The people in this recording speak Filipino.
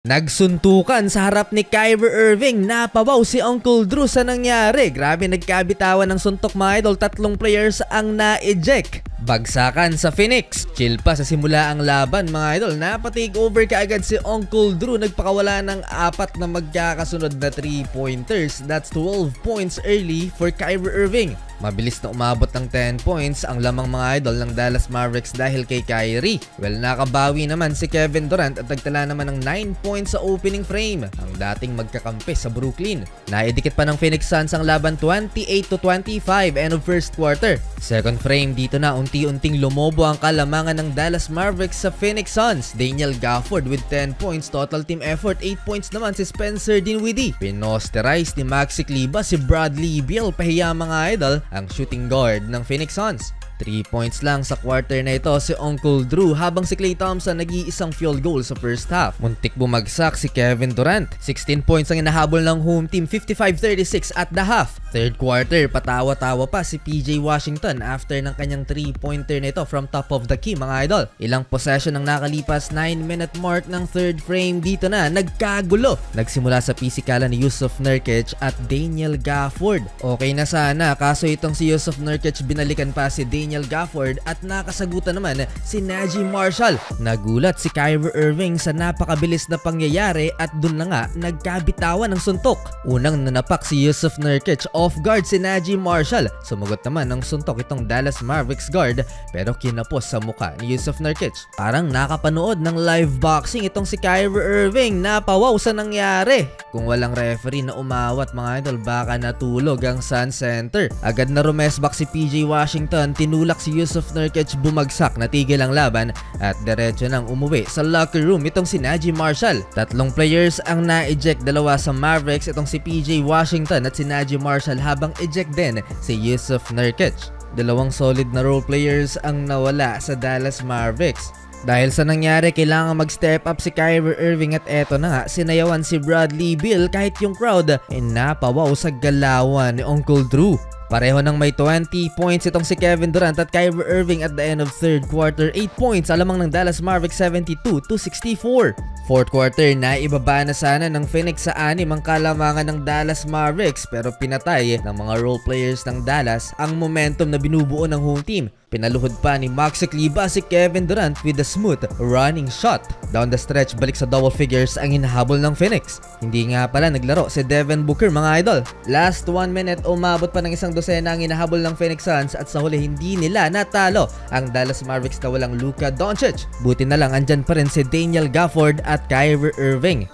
Nagsuntukan sa harap ni Kyrie Irving, napawaw si Uncle Drew sa nangyari. Grabe, nagkabitawan ng suntok mga idol, tatlong players ang na-eject. Bagsakan sa Phoenix. Chill pa sa simula ang laban mga idol. Napatake over kaagad si Uncle Drew. Nagpakawala ng 4 na magkakasunod na 3-pointers. That's 12 points early for Kyrie Irving. Mabilis na umabot ng 10 points ang lamang mga idol ng Dallas Mavericks dahil kay Kyrie. Well, nakabawi naman si Kevin Durant at nagtala naman ng 9 points sa opening frame. Ang dating magkakampi sa Brooklyn. Naidikit pa ng Phoenix Suns ang laban 28-25 end of first quarter. Second frame, dito na unti-unting lumobo ang kalamangan ng Dallas Mavericks sa Phoenix Suns. Daniel Gafford with 10 points, total team effort 8 points naman si Spencer Dinwiddie. Pinosterize ni Maxi Kleber si Bradley Beal, pahiya mga idol, ang shooting guard ng Phoenix Suns. 3 points lang sa quarter na ito si Uncle Drew habang si Klay Thompson nag-iisang field goal sa first half. Muntik bumagsak si Kevin Durant. 16 points ang inahabol ng home team, 55-36 at the half. Third quarter, patawa-tawa pa si PJ Washington after ng kanyang 3-pointer na ito from top of the key mga idol. Ilang possession ang nakalipas, 9-minute mark ng third frame, dito na nagkagulo. Nagsimula sa pisikalan ni Jusuf Nurkic at Daniel Gafford. Okay na sana, kaso itong si Jusuf Nurkic binalikan pa si Daniel Gafford at nakasagutan naman si Naji Marshall. Nagulat si Kyrie Irving sa napakabilis na pangyayari at dun na nga nagkabitawan ng suntok. Unang nanapak si Jusuf Nurkic, off guard si Naji Marshall. Sumagot naman ng suntok itong Dallas Mavericks guard pero kinapos sa muka ni Jusuf Nurkic. Parang nakapanood ng live boxing itong si Kyrie Irving, napawaw sa nangyari. Kung walang referee na umawat mga idol, baka natulog ang Sun Center. Agad na rumesbak si PJ Washington, tinulak si Jusuf Nurkic, bumagsak, natigil ang laban at diretso nang umuwi sa locker room itong si Naji Marshall. Tatlong players ang na-eject, dalawa sa Mavericks, itong si PJ Washington at si Naji Marshall, habang eject din si Jusuf Nurkic. Dalawang solid na role players ang nawala sa Dallas Mavericks. Dahil sa nangyari, kailangan mag-step up si Kyrie Irving at eto na nga, sinayawan si Bradley Beal kahit yung crowd ay napawaw sa galawan ni Uncle Drew. Pareho nang may 20 points itong si Kevin Durant at Kyrie Irving at the end of third quarter. 8 points alamang ng Dallas Mavericks, 72-64. Fourth quarter, naibaba na sana ng Phoenix sa 6 ang kalamangan ng Dallas Mavericks pero pinatay ng mga role players ng Dallas ang momentum na binubuo ng home team. Pinaluhod pa ni Maxi Kleber si Kevin Durant with a smooth running shot. Down the stretch, balik sa double figures ang hinahabol ng Phoenix. Hindi nga pala naglaro si Devin Booker mga idol. Last 1 minute, umabot pa ng isang dosena ang hinahabol ng Phoenix Suns at sa huli hindi nila natalo ang Dallas Mavericks na walang Luka Doncic. Buti na lang andyan pa rin si Daniel Gafford at Kyrie Irving.